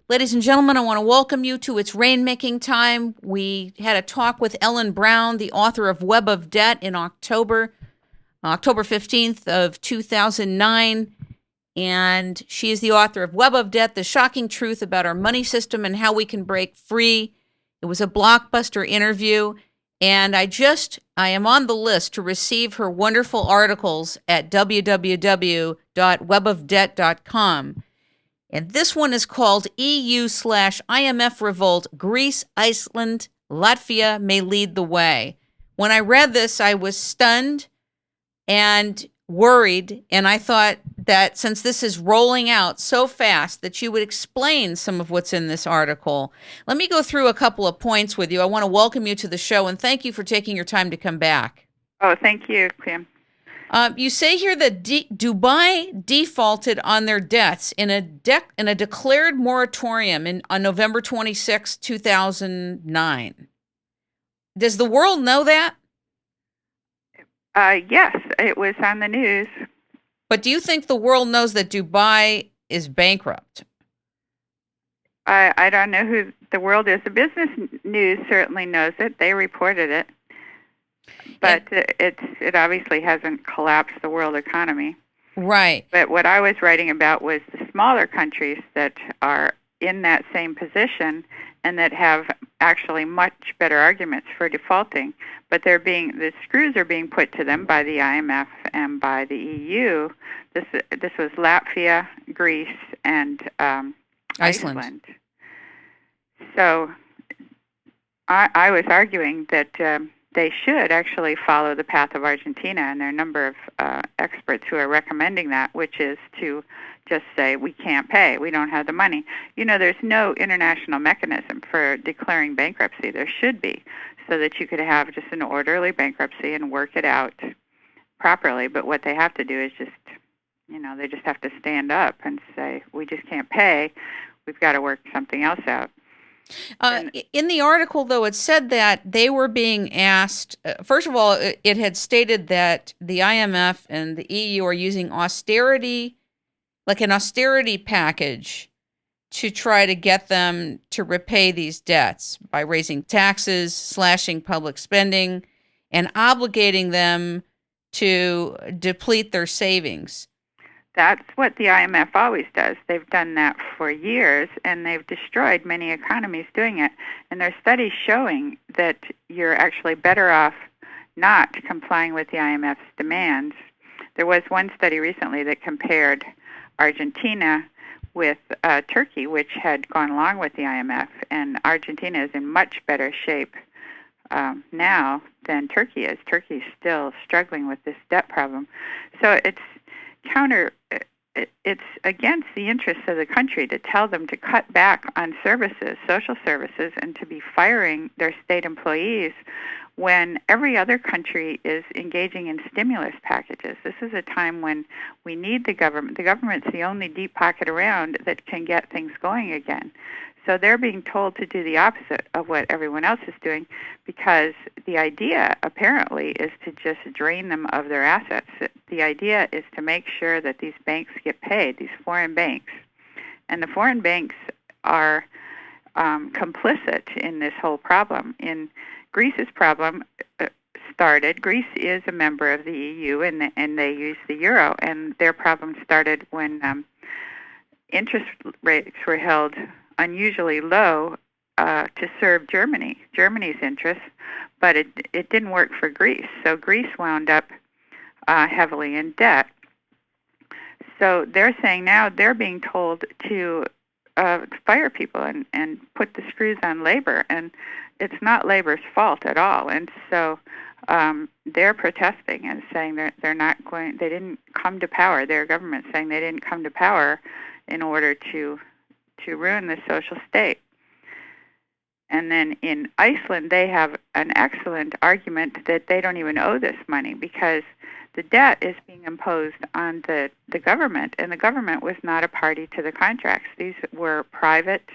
Ladies and gentlemen, I want to welcome you to It's Rainmaking Time. We had a talk with Ellen Brown, the author of Web of Debt, in October 15th of 2009. And she is the author of Web of Debt, The Shocking Truth About Our Money System and How We Can Break Free. It was a blockbuster interview. And I am on the list to receive her wonderful articles at www.webofdebt.com. And this one is called EU/IMF Revolt, Greece, Iceland, Latvia may lead the way. When I read this, I was stunned and worried, and I thought that since this is rolling out so fast that you would explain some of what's in this article. Let me go through a couple of points with you. I want to welcome you to the show, and thank you for taking your time to come back. Oh, thank you, Kim. You say here that Dubai defaulted on their debts in a declared moratorium on November 26, 2009. Does the world know that? Yes, it was on the news. But do you think the world knows that Dubai is bankrupt? I don't know who the world is. The business news certainly knows it. They reported it. But it obviously hasn't collapsed the world economy. Right. But what I was writing about was the smaller countries that are in that same position and that have actually much better arguments for defaulting. But the screws are being put to them by the IMF and by the EU. This was Latvia, Greece, and Iceland. So I was arguing that they should actually follow the path of Argentina, and there are a number of experts who are recommending that, which is to just say, we can't pay, we don't have the money. You know, there's no international mechanism for declaring bankruptcy. There should be, so that you could have just an orderly bankruptcy and work it out properly. But what they have to do is they just have to stand up and say, we just can't pay, we've got to work something else out. In the article, though, it said that they were being asked, first of all, it had stated that the IMF and the EU are using austerity, like an austerity package, to try to get them to repay these debts by raising taxes, slashing public spending, and obligating them to deplete their savings. That's what the IMF always does. They've done that for years, and they've destroyed many economies doing it. And there are studies showing that you're actually better off not complying with the IMF's demands. There was one study recently that compared Argentina with Turkey, which had gone along with the IMF, and Argentina is in much better shape now than Turkey is. Turkey's still struggling with this debt problem. So it's against the interests of the country to tell them to cut back on services, social services, and to be firing their state employees when every other country is engaging in stimulus packages. This is a time when we need the government. The government's the only deep pocket around that can get things going again. So they're being told to do the opposite of what everyone else is doing, because the idea, apparently, is to just drain them of their assets. The idea is to make sure that these banks get paid, these foreign banks. And the foreign banks are complicit in this whole problem. In Greece's problem started, Greece is a member of the EU, and they use the euro, and their problem started when interest rates were held unusually low to serve Germany's interests, but it didn't work for Greece. So Greece wound up heavily in debt. So they're saying now they're being told to fire people and put the screws on labor, and it's not labor's fault at all. And so they're protesting and saying they're not going. They didn't come to power. Their government saying they didn't come to power in order to ruin the social state. And then in Iceland, they have an excellent argument that they don't even owe this money because the debt is being imposed on the government, and the government was not a party to the contracts. These were private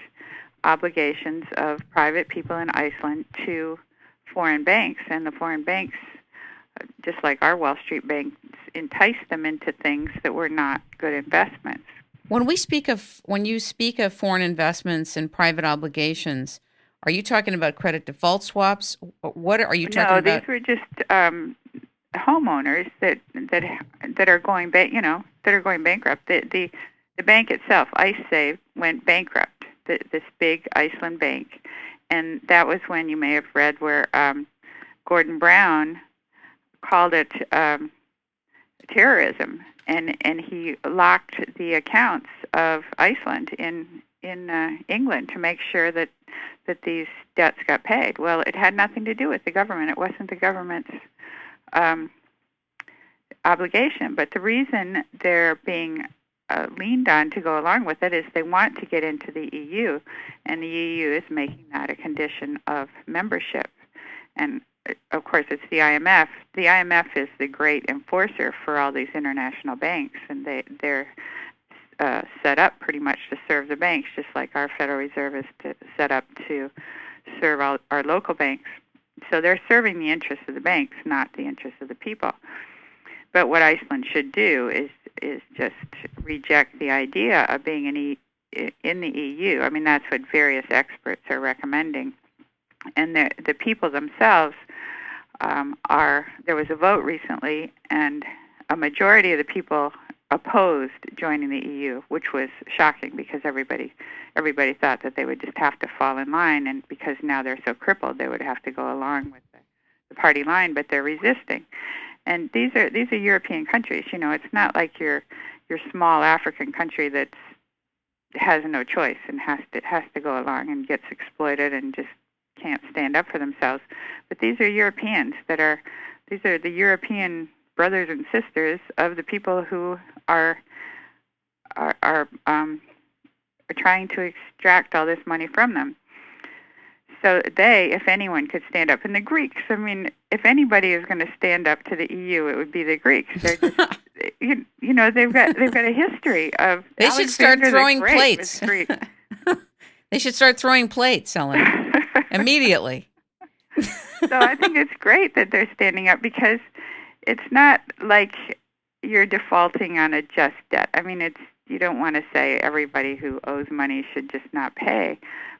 obligations of private people in Iceland to foreign banks, and the foreign banks, just like our Wall Street banks, enticed them into things that were not good investments. When you speak of foreign investments and private obligations, are you talking about credit default swaps? What are you talking No, these about? were just homeowners that are going that are going bankrupt. The bank itself, IceSave, went bankrupt. This big Iceland bank, and that was when you may have read where Gordon Brown called it terrorism, and he locked the accounts of Iceland in England to make sure that these debts got paid. Well, it had nothing to do with the government. It wasn't the government's obligation. But the reason they're being leaned on to go along with it is they want to get into the EU, and the EU is making that a condition of membership. And of course, it's the IMF. The IMF is the great enforcer for all these international banks, and they're set up pretty much to serve the banks, just like our Federal Reserve is set up to serve our local banks. So they're serving the interests of the banks, not the interests of the people. But what Iceland should do is just reject the idea of being in the EU. I mean, that's what various experts are recommending. And the people themselves there was a vote recently, and a majority of the people opposed joining the EU, which was shocking because everybody thought that they would just have to fall in line, and because now they're so crippled, they would have to go along with the party line, but they're resisting. And these are European countries. You know, it's not like your small African country that has no choice and has to go along and gets exploited and just can't stand up for themselves. But these are Europeans these are the European brothers and sisters of the people who are trying to extract all this money from them. So they, if anyone, could stand up. And the Greeks, I mean, if anybody is going to stand up to the EU, it would be the Greeks. They're just, you know, they've got a history of. They should start throwing plates. They should start throwing plates, Ellen, immediately. So I think it's great that they're standing up, because it's not like you're defaulting on a just debt. I mean, you don't want to say everybody who owes money should just not pay,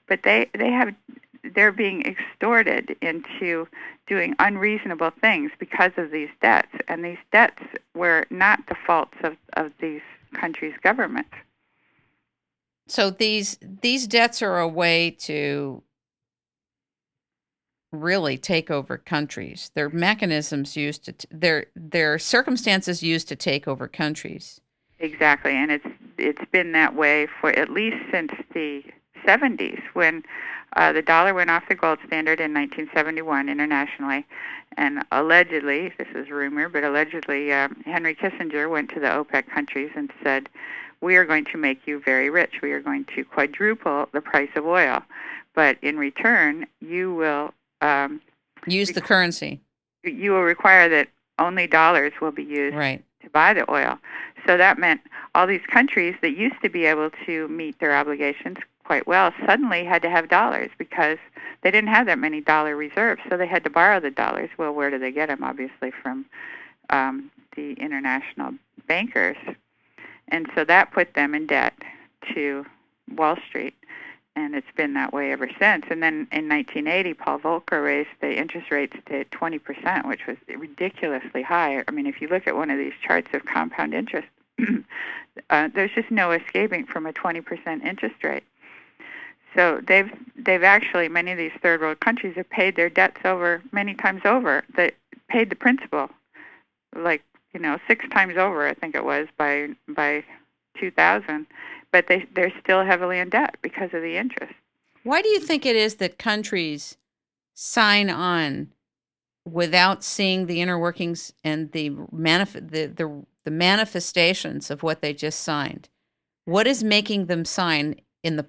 but they're being extorted into doing unreasonable things because of these debts, and these debts were not the faults of these countries' governments. So these debts are a way to really take over countries. They're mechanisms used to they're circumstances used to take over countries. Exactly, and it's been that way for at least since the 70s, when the dollar went off the gold standard in 1971 internationally, and allegedly, this is rumor, but allegedly Henry Kissinger went to the OPEC countries and said, "We are going to make you very rich. We are going to quadruple the price of oil, but in return, you will use the currency. You will require that only dollars will be used to buy the oil." So that meant all these countries that used to be able to meet their obligations quite well suddenly had to have dollars, because they didn't have that many dollar reserves, so they had to borrow the dollars. Well, where do they get them? Obviously from the international bankers. And so that put them in debt to Wall Street, and it's been that way ever since. And then in 1980, Paul Volcker raised the interest rates to 20%, which was ridiculously high. I mean, if you look at one of these charts of compound interest, there's just no escaping from a 20% interest rate. So they've actually, many of these third world countries have paid their debts over many times over. They paid the principal, like, 6 times over, I think it was, by 2000. But they're still heavily in debt because of the interest. Why do you think it is that countries sign on without seeing the inner workings and the manifestations of what they just signed? What is making them sign in the